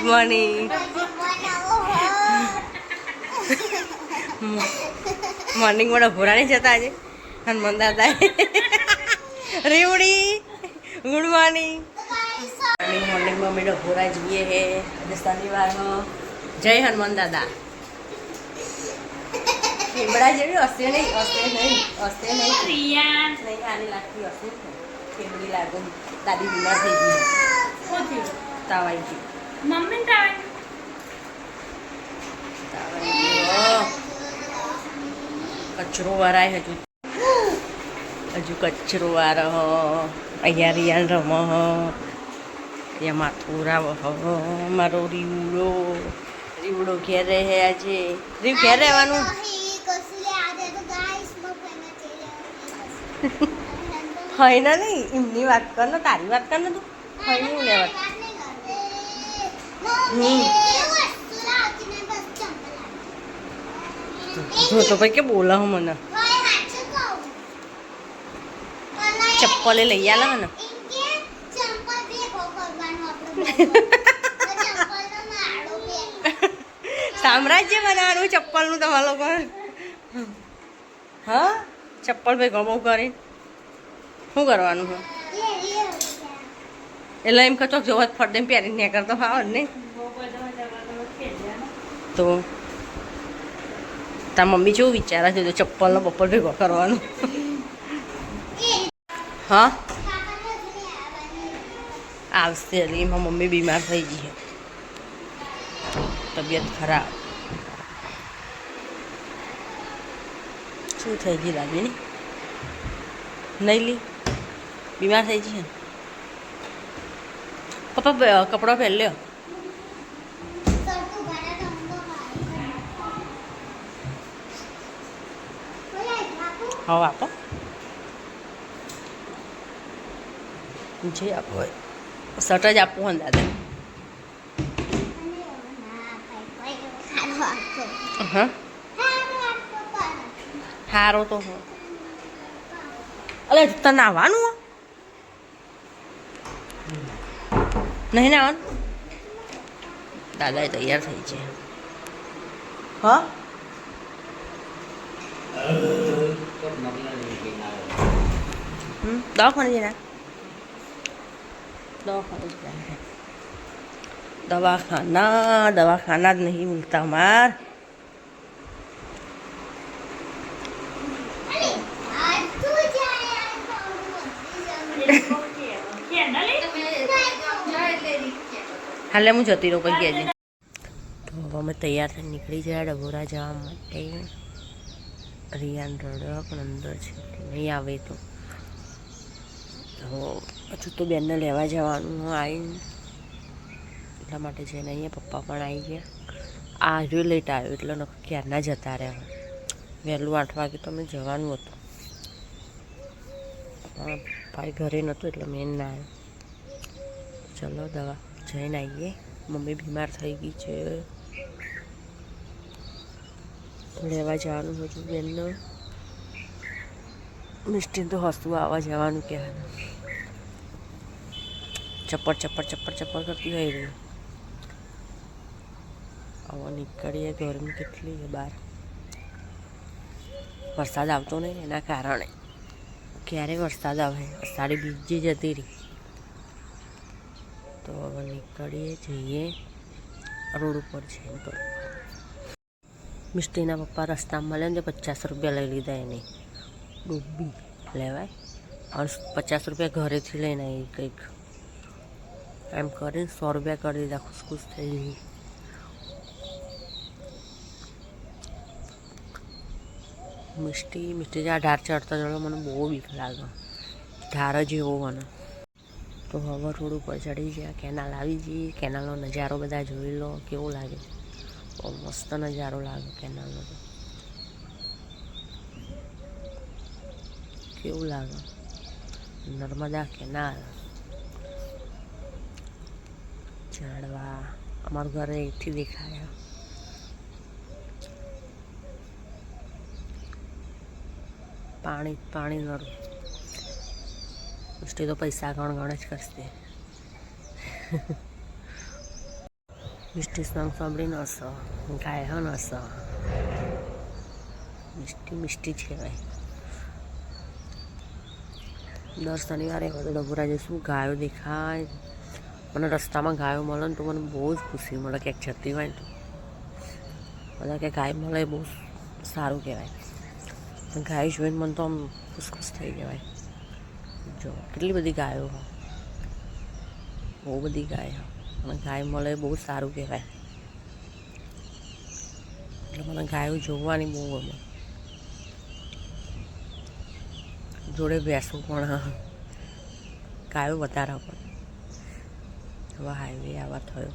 Morning morning મોડા ભોરા નહીં જતા આજે હનુમાન દાદા રેવડી ગુડ મોર્નિંગ મોર્નિંગમાં મેં ભોરા જઈએ હે આજે શનિવારનો જય હનુમાન દાદા ખેબડા જેવી હશે નહીં નહીં આની લાગતી હશે ખેબડી લાગે દાદી બીમાર થઈ ગઈ તાવાઈ ગઈ મમ્મી તાવાઈ કચરો વારાય હજુ કચરો વારો અહીંયા રિયાન રમ અહીંયા માથું રાવ મારો રીવડો ઘેરે હે આજે રીવ ઘેર રહેવાનું હોય ને નહીં એમની વાત કર ને તારી વાત કર ને તું હોય નહીં લેવા જો તો ભાઈ કે બોલા હું મને ચપ્પલે લઈ આલા ને સામ્રાજ્ય બનાવવાનું ચપ્પલનું તમારા લોકો હા ચપ્પલ ભાઈ ગમો કરી શું કરવાનું છે એટલે એમ કચોક જોવા જ ફરદે પહેરીને નહીં કરતો હા નહીં તો તાર મમ્મી કેવું વિચારે છે તો ચપ્પલનો બપોર ભેગો કરવાનું હા આવશે એટલે એમાં મમ્મી બીમાર થઈ ગઈ તબિયત ખરાબ શું થઈ ગઈ લાગે ને નહીં લી બીમાર થઈ ગઈ પપ્પા કપડો પહેર લ્યો હવે આપો જે આપો હોય શર્ટ જ આપવું હોય દાદા હા સારો તો હું અલે તને નાવાનું નહીં નાવાનું દાદા તૈયાર થઈ છે હા દવાખાને જઈને દવાખાના જ નહીં મિલતા માર હાલે હું જતી રહું પછી આજે તો અમે તૈયાર થઈને નીકળી ગયા ડભોરા જવા માટે રિયાન રડવા પણ અંદર છે નહીં આવે તો હજુ તો બેનને લેવા જવાનું આવીને એટલા માટે જઈને અહીંયા પપ્પા પણ આવી ગયા આ જો લેટ આવ્યો એટલે ક્યારના જતા રહ્યા વહેલું 8 વાગે તો અમે જવાનું હતું ભાઈ ઘરે નહોતું એટલે મેન ના આવ્યો ચલો દવા જઈને આવીએ મમ્મી બીમાર થઈ ગઈ છે લેવા જવાનું હતું બેનનો મિસ્ટીન તો હસતું આવવા જવાનું કહેવાનું ચપ્પર કરતી હોય રહી હવે નીકળીએ ગરમી કેટલી છે બહાર વરસાદ આવતો નહીં એના કારણે ક્યારે વરસાદ આવે અષાઢી બીજી જતી રહી તો હવે નીકળીએ જઈએ રોડ ઉપર છે તો મિસ્ટીના પપ્પા રસ્તામાં મળે ને 50 રૂપિયા લઈ લીધા એને ડૂબી લેવાય અને 50 રૂપિયા ઘરેથી લઈને આવી કંઈક એમ કરીને 100 રૂપિયા કરી દીધા ખુશ થઈ ગઈ મિસ્ટી જ્યાં ઢાર ચડતા ચડો મને બહુ બીક લાગે ઢાર જેવો મને તો હવે રોડ ઉપર ચડી ગયા કેનાલ આવી જઈએ કેનાલનો નજારો બધા જોઈ લો કેવું લાગે બહુ મસ્ત નજારો લાગે કેનાલનો તો કેવું લાગે નર્મદા કેનાલ ઝાડવા અમારું ઘર અહીંથી દેખાય પાણી નરું મિસ્ટી તો પૈસા ગણ જ કરશે મિષ્ટી સોંગ સાંભળીને હસો ગાય હન હસો મિષ્ટી મિષ્ટી છે ભાઈ. દર શનિવારે હવે ડભોરા જઈશું. ગાયો દેખાય મને રસ્તામાં ગાયો મળે ને તો મને બહુ જ ખુશી મળે. ક્યાંક જતી હોય ને તો બધા કે ગાય મળે બહુ સારું કહેવાય. ગાય જોઈને મને તો આમ ખુશ થઈ જવાય. જો કેટલી બધી ગાયો હોય, બહુ બધી ગાય હોય અને ગાય મળે બહુ સારું કહેવાય. એટલે મને ગાયો જોવાની બહુ ગમે. જોડે ભેંસું પણ ગાયો વધારે પણ. હવે હાઈવે આવા થયો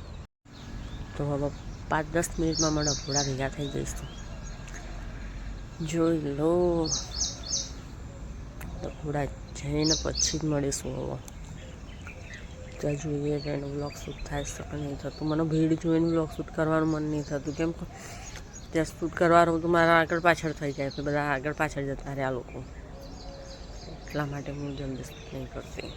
તો હવે 5-10 મિનિટમાં મને ડભોડા ભેગા થઈ જઈશું. જોઈ લો ડભોડા જઈને પછી જ મળીશું. હવે ત્યાં જોઈએ કે એનો બ્લોગ શૂટ થાય શકે નહીં થતું. મને ભીડ જોઈને બ્લોગ શૂટ કરવાનું મન નહીં થતું. કેમ કે ત્યાં શૂટ કરવાનું તો મારા આગળ પાછળ થઈ જાય તો બધા આગળ પાછળ જતા રહ્યા લોકો. એટલા માટે હું જલ્દી શૂટ નહીં કરતી.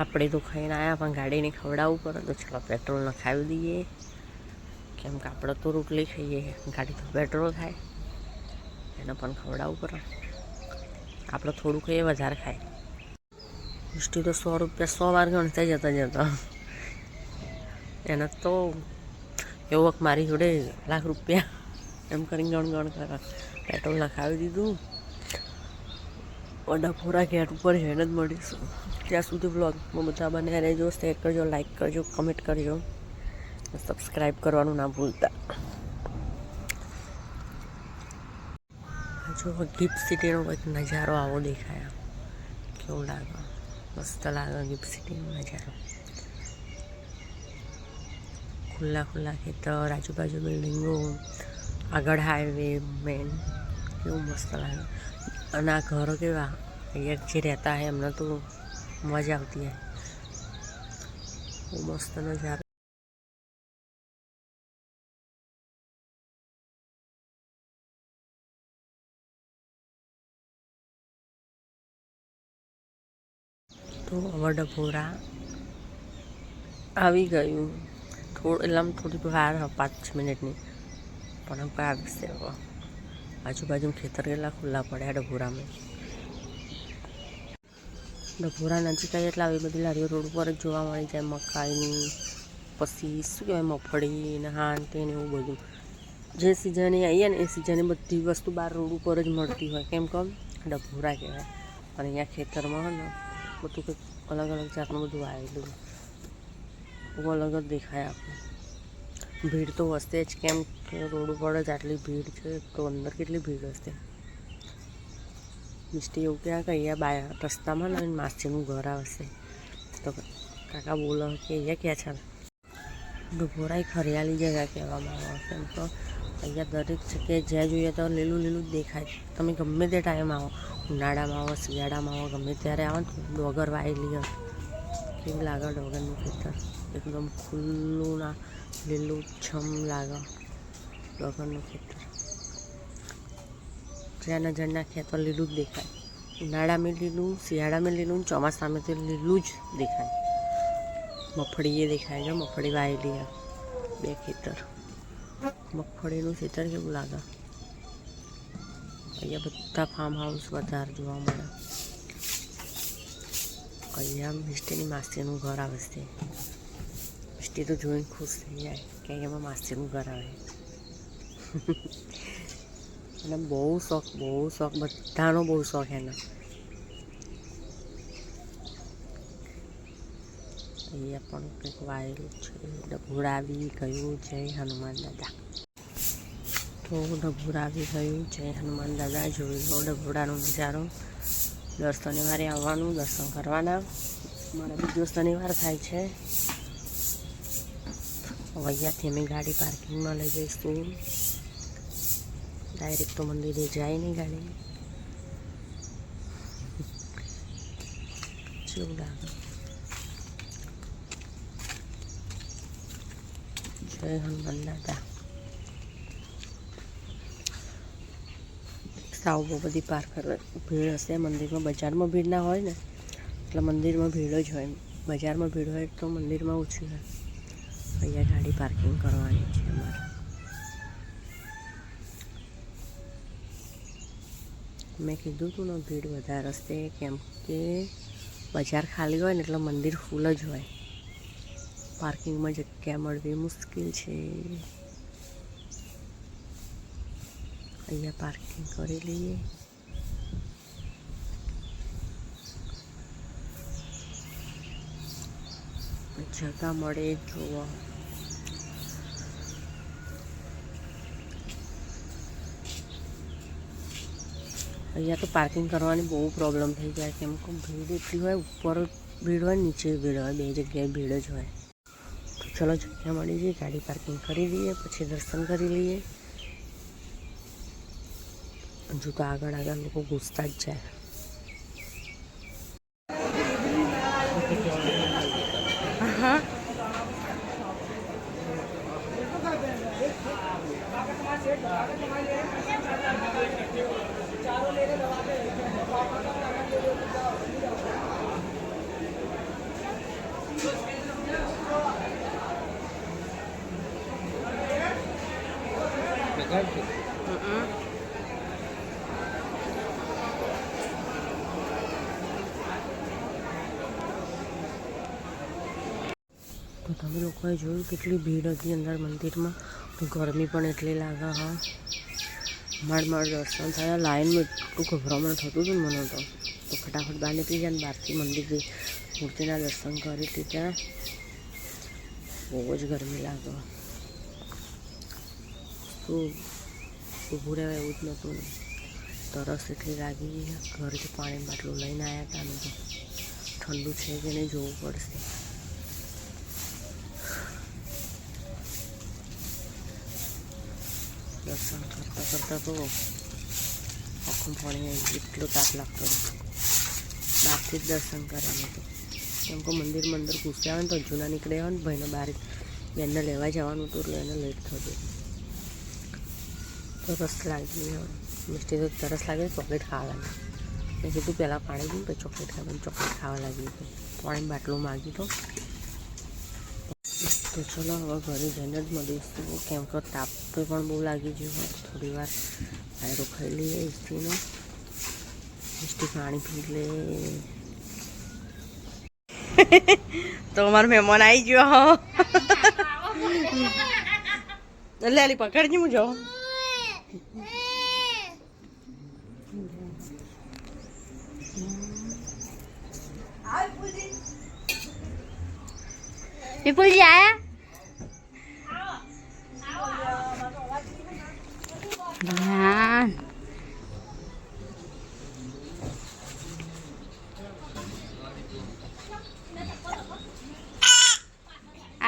આપણે તો ખાઈને આવ્યા પણ ગાડીને ખવડાવવું પડે તો ચલો પેટ્રોલ નખાવી દઈએ. કેમ કે આપણે તો રોટલી ખાઈએ, ગાડી તો પેટ્રોલ ખાય, એને પણ ખવડાવવું પડે. આપણે થોડું ખાઈએ વધારે ખાય. મિષ્ટી તો 100 રૂપિયા 100 વાર ગણતા જતા એને તો એવું મારી જોડે લાખ રૂપિયા એમ કરીને ગણ કરે. પેટ્રોલ નખાવી દીધું. ડભોરા ગેટ ઉપર જઈને જ મળીશું. ત્યાં સુધી બ્લોગમાં બધા બન્યા રહેજો. શેર કરજો, લાઈક કરજો, કમેન્ટ કરજો, સબસ્ક્રાઈબ કરવાનું ના ભૂલતા. જો ગિફ્ટ સિટીનો કંઈક નજારો આવો દેખાય. કેવું લાગે? મસ્ત લાગે ગિફ્ટ સિટીનો નજારો. ખુલ્લા ખુલ્લા ખેતર, આજુબાજુ બિલ્ડિંગો, આગળ હાઈવે મેન, કેવું મસ્ત લાગે. અને આ ઘરો કેવા અહીંયા જે રહેતા હોય એમને તો મજા આવતી હોય. બહુ મસ્ત નજારો. તો હવે ડભોરા આવી ગયું. એટલે આમ થોડી વાર 5 મિનિટની પણ હવે આવશે. હવે આજુબાજુ ખેતર કેટલા ખુલ્લા પડ્યા ડભોરામાં. ડભોરા નજીક આવી એટલે આવી બધી લારીઓ રોડ ઉપર જ જોવા મળી જાય. મકાઈની પછી શું કહેવાય મગફળી ને હાન તેને એવું બધું. જે સિઝને આવીએ ને એ સિઝને બધી વસ્તુ બહાર રોડ ઉપર જ મળતી હોય. કેમ કે ડભોરા કહેવાય. અને અહીંયા ખેતરમાં હોય ને બધું કંઈક અલગ અલગ જાતનું બધું આવેલું બહુ અલગ જ દેખાય આપણે. ભીડ તો હશે જ કેમ કે રોડ ઉપર જ આટલી ભીડ છે તો અંદર કેટલી ભીડ હશે. મિષ્ટી એવું ક્યાં કે અહીંયા રસ્તામાં ને માસીનું ઘર આવશે તો કાકા બોલો કે અહીંયા ક્યાં છે. ડભોરા એક હરિયાળી જગ્યા કહેવામાં આવે. કેમ તો અહીંયા દરેક જગ્યાએ જ્યાં જોઈએ તો લીલું લીલું જ દેખાય. તમે ગમે તે ટાઈમ આવો, ઉનાળામાં આવો, શિયાળામાં આવો, ગમે ત્યારે આવો ને ડોગર વાયેલી હોય કેવું લાગે. ડોગરનું ખેતર એકદમ ખુલ્લું ના લીલું છમ લાગે. ડોગરનું ખેતર જ્યાં નજર નાખીએ તો લીલું જ દેખાય. ઉનાળામાં લીલું, શિયાળામાં લીલું, ચોમાસામાં તો લીલું જ દેખાય. મગફળી એ દેખાય છે. મગફળી વાયેલી છે. 2 ખેતર. મગફળીનું ખેતર કેવું લાગે. અહીંયા બધા ફાર્મ હાઉસ વધારે જોવા મળે. અહીંયા મિષ્ટીની માસીનું ઘર આવશે. મિષ્ટી તો જોઈને ખુશ થઈ જાય કે અહીંયામાં માસીનું ઘર આવે. અને બહુ શોખ બધાનો બહુ શોખ એનો. અહીંયા પણ કંઈક વાયેલું છે. ડભોરા આવી ગયું. જય હનુમાન દાદા. તો ડભોરા આવી ગયું. જય હનુમાન દાદા. જોઈ લો ડભોરાનો નજારો. દર શનિવારે આવવાનું, દર્શન કરવાના. મારા બીજો શનિવાર થાય છે. અહીંયાથી અમે ગાડી પાર્કિંગમાં લઈ જઈશું. ડાયરેક્ટ તો મંદિરે જાય નહીં ગાડી. કેવું લાગે. જય હનુમાન દાદા. સાવ બહુ બધી પાર્ક ભીડ હશે મંદિરમાં. બજારમાં ભીડ ના હોય ને એટલે મંદિરમાં ભીડ જ હોય. બજારમાં ભીડ હોય તો મંદિરમાં ઓછી હોય. અહીંયા ગાડી પાર્કિંગ કરવાની છે અમારે. મેં કીધું હતું ને ભીડ વધારે હશે કેમ કે બજાર ખાલી હોય ને એટલે મંદિર ફૂલ જ હોય. પાર્કિંગમાં જગ્યા મળવી મુશ્કેલ છે. અહીંયા પાર્કિંગ કરી લઈએ. જગા મળે જોવા. અહીંયા તો પાર્કિંગ કરવાની બહુ પ્રોબ્લેમ થઈ જાય કેમ કે ભીડ એટલી હોય. ઉપર ભીડ હોય, નીચે ભીડ હોય, બે જગ્યાએ ભીડ જ હોય. તો ચલો જગ્યા મળી જાય, ગાડી પાર્કિંગ કરી દઈએ, પછી દર્શન કરી લઈએ. હજુ તો આગળ લોકો ઘૂસતા જ જાય. હા તો તમે લોકોએ જોયું કેટલી ભીડ હતી અંદર મંદિરમાં. તો ગરમી પણ એટલી લાગે. હા મારા દર્શન થયા. લાઈનમાં એટલું ગભરામણ થતું હતું ને મને તો ફટાફટ બહાર નીકળી જાય ને બહારથી મંદિર મૂર્તિના દર્શન કરી લીધા. બહુ જ ગરમી લાગે. તો ઊભું રહેવાય એવું જ નહોતું ને. તરસ એટલી લાગી. ઘરેથી પાણીની બાટલું લઈને આવ્યા હતા ને તો ઠંડુ છે કે નહીં જોવું પડશે. દર્શન કરતાં કરતાં તો આખું પાણી એટલો તાપ લાગતો હતો. બહારથી જ દર્શન કર્યા તો કેમ કે મંદિરમાં અંદર ઘૂસ્યા આવે ને તો હજુ ના નીકળે આવે ને ભાઈને બહાર બેનને લેવા જવાનું હતું એટલે એને લેટ થતું. તરસ લાગી. મિસ્ટી તો તરસ લાગી ચોકલેટ ખાવાની. મેં કીધું પહેલાં પાણી પીને પછી ચોકલેટ ખાવાની. ચોકલેટ ખાવા લાગી હતી. પાણી બાટલું માગી તો ચલો હવે ઘરે જઈને જ મળીશું કેમ કે તાપ તો પણ બહુ લાગી ગયું હોય. થોડી વાર વાયરો ખાઈ લઈએ એસીનો. મિસ્ટી પાણી પી લે. તો અમારો મહેમાન આવી ગયો. હા એટલે આલી પકડજી હું જાઉં. વિપુલજી આયા? ધ્યાન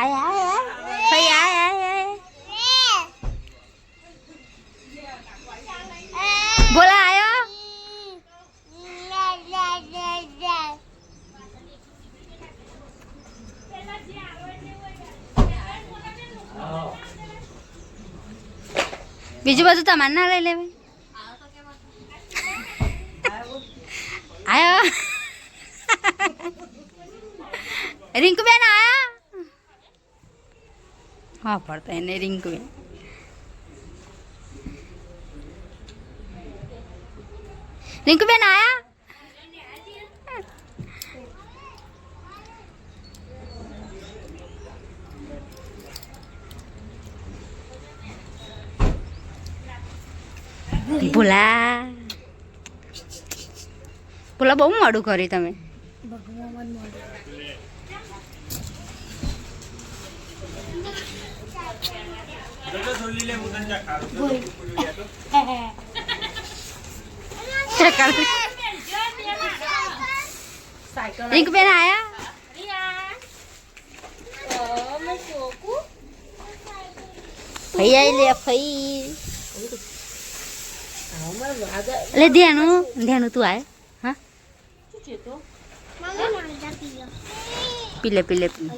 આયા કઈ આયા બોલા આયો. બીજું બધું તમારે ના લઈ લેવાય. આયો રિંકુબેન આયા. હા પડતા એને રિંકુબેન. રિંકુબેન આયા. ભૂલા ભૂલા બહુ મોડું કર્યું તમે. રિંકુબેન આયા. ફઈ આઈ લે ફઈ. લે ધ્યાનું તું આય. હા પીલે પીલે પીલે.